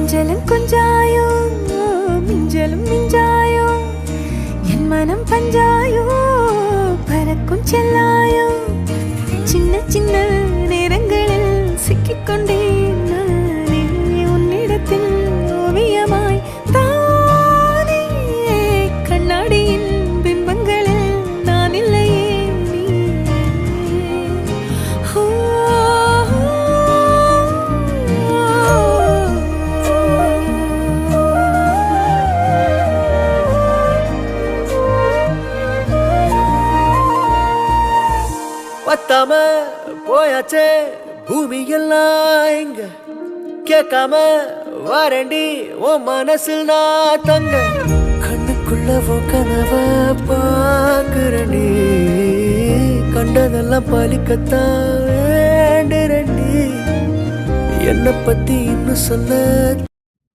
கொஞ்சலும் கொஞ்சாயோ மிஞ்சலும் மிஞ்சாயோ என் மனம் பஞ்சாயோ பறக்கும் செல்லாயோ சின்ன சின்ன நேரங்களில் சிக்கிக்கொண்டேன் நானே உன்னிடத்தில் ஓவியமாய் தானே கண்ணாடியின் பிம்பங்களில் நான் இல்லையே நீ பத்தாம போயாச்சே பூமி எல்லாம் இங்க கேட்காம வாரண்டி உன் மனசில் நான் தங்க கண்ணுக்குள்ள கனவ பாக்குறண்டி கண்டதெல்லாம் பலிக்கத்தான் வேண்டுறண்டி என்னை பத்தி இன்னும் சொல்ல